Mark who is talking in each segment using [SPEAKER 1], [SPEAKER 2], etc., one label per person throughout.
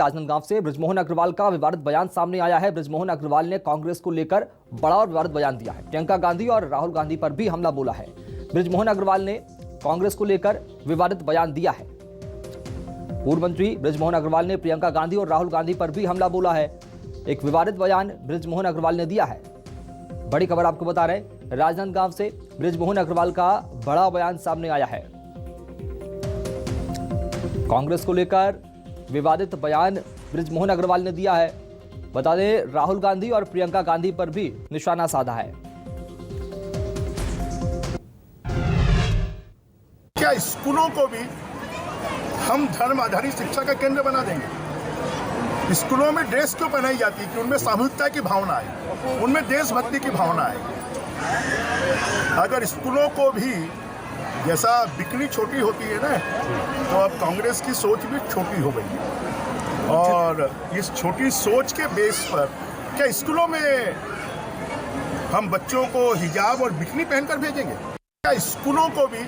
[SPEAKER 1] राजनांदगांव से बृजमोहन अग्रवाल का विवादित बयान सामने आया है। बृजमोहन अग्रवाल ने कांग्रेस को लेकर बड़ा और विवादित बयान दिया है। प्रियंका गांधी और राहुल गांधी पर भी हमला बोला है। बृजमोहन अग्रवाल ने कांग्रेस को लेकर विवादित बयान दिया है। पूर्व मंत्री बृजमोहन अग्रवाल ने प्रियंका गांधी और राहुल गांधी पर भी हमला बोला है। एक विवादित बयान बृजमोहन अग्रवाल ने दिया है। बड़ी खबर आपको बता रहे हैं, राजनांदगांव से बृजमोहन अग्रवाल का बड़ा बयान सामने आया है। कांग्रेस को लेकर विवादित बयान बृजमोहन अग्रवाल ने दिया है। बता दें, राहुल गांधी और प्रियंका गांधी पर भी निशाना साधा है।
[SPEAKER 2] क्या स्कूलों को भी हम धर्म आधारित शिक्षा का केंद्र बना देंगे? स्कूलों में ड्रेस क्यों पहनाई जाती है कि उनमें सामूहिकता की भावना है, उनमें देशभक्ति की भावना है। अगर स्कूलों को भी जैसा बिक्री छोटी होती है ना, तो अब कांग्रेस की सोच भी छोटी हो गई है। और इस छोटी सोच के बेस पर क्या स्कूलों में हम बच्चों को हिजाब और बिकनी पहनकर भेजेंगे? क्या स्कूलों को भी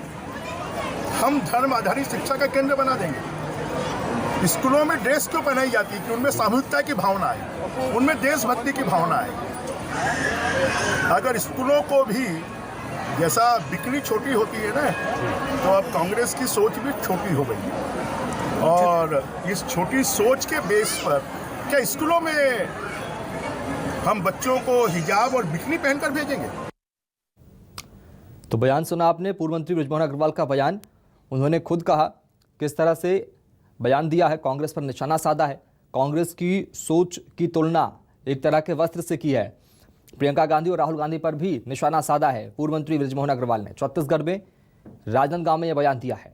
[SPEAKER 2] हम धर्म आधारित शिक्षा का केंद्र बना देंगे? स्कूलों में ड्रेस क्यों पहनाई जाती है कि उनमें सामूहिकता की भावना है, उनमें देशभक्ति की भावना है। अगर स्कूलों को भी जैसा बिक्री छोटी होती है ना, तो अब कांग्रेस की सोच भी छोटी हो गई है। और इस छोटी सोच के बेस पर क्या स्कूलों में हम बच्चों को हिजाब और बिकनी पहनकर भेजेंगे?
[SPEAKER 1] तो बयान सुना आपने, पूर्व मंत्री बृजमोहन अग्रवाल का बयान। उन्होंने खुद कहा किस तरह से बयान दिया है, कांग्रेस पर निशाना साधा है। कांग्रेस की सोच की तुलना एक तरह के वस्त्र से की है। प्रियंका गांधी और राहुल गांधी पर भी निशाना साधा है पूर्व मंत्री बृजमोहन अग्रवाल ने। छत्तीसगढ़ में राजनांदगांव में यह बयान दिया है।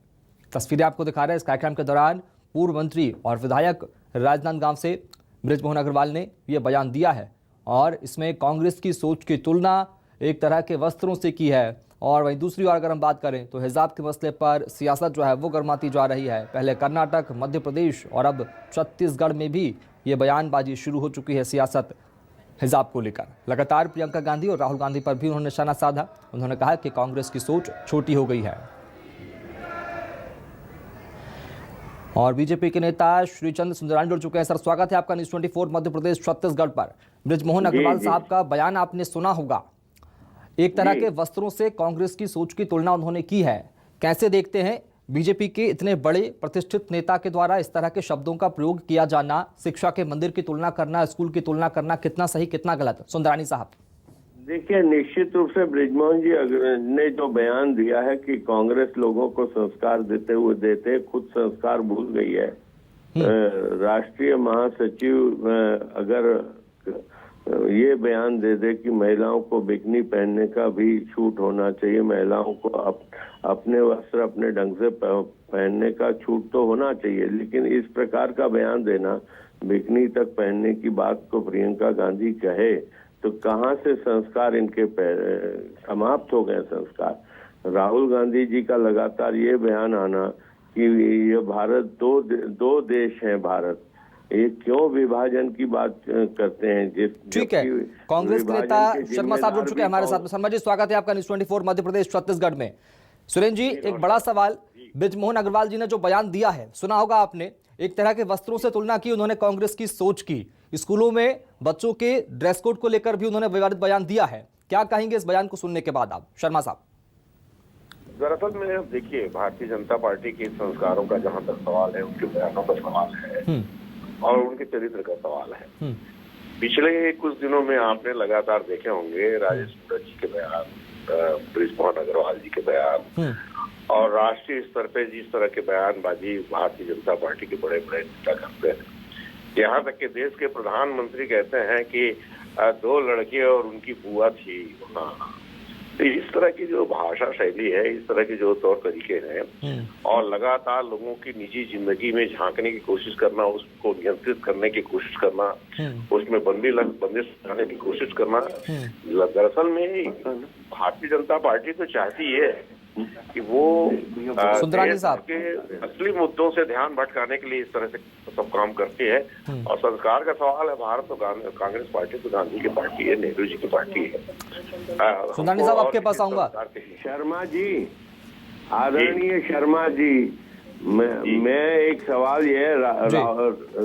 [SPEAKER 1] तस्वीरें आपको दिखा रहे हैं। इस कार्यक्रम के दौरान पूर्व मंत्री और विधायक राजनांदगांव से बृजमोहन अग्रवाल ने यह बयान दिया है और इसमें कांग्रेस की सोच की तुलना एक तरह के वस्त्रों से की है। और वहीं दूसरी ओर अगर हम बात करें तो हिजाब के मसले पर सियासत जो है वो गर्माती जा रही है। पहले कर्नाटक, मध्य प्रदेश और अब छत्तीसगढ़ में भी ये बयानबाजी शुरू हो चुकी है सियासत हिजाब को लेकर। लगातार प्रियंका गांधी और राहुल गांधी पर भी उन्होंने निशाना साधा। उन्होंने कहा कि कांग्रेस की सोच छोटी हो गई है। और बीजेपी के नेता श्रीचंद सुंदरानी जुड़ चुके हैं। सर, स्वागत है आपका न्यूज़ 24 मध्य प्रदेश छत्तीसगढ़ पर। बृजमोहन अग्रवाल साहब का बयान आपने सुना होगा। एक तरह के वस्त्रों से कांग्रेस की सोच की तुलना उन्होंने की है। कैसे देखते हैं बीजेपी के इतने बड़े प्रतिष्ठित नेता के द्वारा इस तरह के शब्दों का प्रयोग किया जाना? शिक्षा के मंदिर की तुलना करना, स्कूल की तुलना करना, कितना सही कितना गलत? सुंदरानी साहब।
[SPEAKER 3] देखिए, निश्चित रूप से बृजमोहन जी ने जो बयान दिया है कि कांग्रेस लोगों को संस्कार देते खुद संस्कार भूल गई है। राष्ट्रीय महासचिव अगर ये बयान दे दे कि महिलाओं को बिकनी पहनने का भी छूट होना चाहिए, महिलाओं को अपने वस्त्र अपने ढंग से पहनने का छूट तो होना चाहिए, लेकिन इस प्रकार का बयान देना, बिकनी तक पहनने की बात को प्रियंका गांधी कहे तो कहाँ से संस्कार इनके समाप्त हो गए संस्कार। राहुल गांधी जी का लगातार ये बयान आना कि ये भारत दो देश हैं, भारत, ये क्यों विभाजन की बात करते हैं?
[SPEAKER 1] ठीक है, कांग्रेस के नेता शर्मा साहब जुड़ चुके हैं हमारे साथ में। शर्मा जी, स्वागत है आपका न्यूज़ 24 मध्य प्रदेश छत्तीसगढ़ में। सुरेंद्र जी, एक बड़ा सवाल, बृजमोहन अग्रवाल जी ने जो बयान दिया है सुना होगा आपने। एक तरह के वस्त्रों से तुलना की उन्होंने कांग्रेस की सोच की। स्कूलों में बच्चों के ड्रेस कोड को लेकर भी उन्होंने विवादित बयान दिया है। क्या कहेंगे इस बयान को सुनने के बाद आप, शर्मा साहब?
[SPEAKER 4] दरअसल में अब देखिए, भारतीय जनता पार्टी के संस्कारों का जहां तक सवाल है, उनके बयानों का सवाल है और उनके चरित्र का सवाल है। पिछले कुछ दिनों में आपने लगातार देखे होंगे राजेश सूरज जी के बयान, बृजमोहन अग्रवाल जी के बयान और राष्ट्रीय स्तर पे जिस तरह के बयानबाजी भारतीय जनता पार्टी के बड़े बड़े नेता करते हैं। यहाँ तक कि देश के प्रधानमंत्री कहते हैं कि 2 लड़के और उनकी बुआ थी। हाँ, तो इस तरह की जो भाषा शैली है, इस तरह के जो तौर तरीके हैं और लगातार लोगों की निजी जिंदगी में झांकने की कोशिश करना, उसको नियंत्रित करने की कोशिश करना, उसमें बंदिश लगाने की कोशिश करना, दरअसल में भारतीय जनता पार्टी तो चाहती है कि वो
[SPEAKER 1] सुंदरानी साहब
[SPEAKER 4] के असली मुद्दों से ध्यान भटकाने के लिए इस तरह से सब काम करती है। और संस्कार का सवाल है, भारत तो कांग्रेस पार्टी तो गांधी की पार्टी है, नेहरू जी की पार्टी है।
[SPEAKER 1] सुंदरानी साहब, आपके पास आऊंगा।
[SPEAKER 3] शर्मा जी, आदरणीय शर्मा जी, मैं एक सवाल ये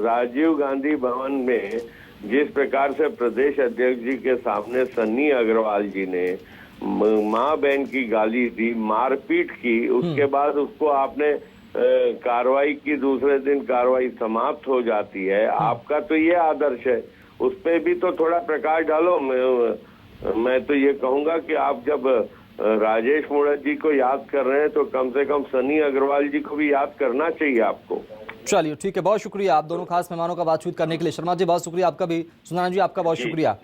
[SPEAKER 3] राजीव गांधी भवन में जिस प्रकार से प्रदेश अध्यक्ष जी के सामने सन्नी अग्रवाल जी ने माँ बहन की गाली दी, मारपीट की, उसके बाद उसको आपने कार्रवाई की, दूसरे दिन कार्रवाई समाप्त हो जाती है। आपका तो ये आदर्श है, उस पे भी तो थोड़ा प्रकाश डालो। मैं तो ये कहूंगा कि आप जब राजेश मूणत जी को याद कर रहे हैं तो कम से कम सनी अग्रवाल जी को भी याद करना चाहिए आपको।
[SPEAKER 1] चलिए ठीक है, बहुत शुक्रिया आप दोनों खास मेहमानों का बातचीत करने के लिए। शर्मा जी बहुत शुक्रिया आपका भी, सुनाना जी आपका बहुत शुक्रिया।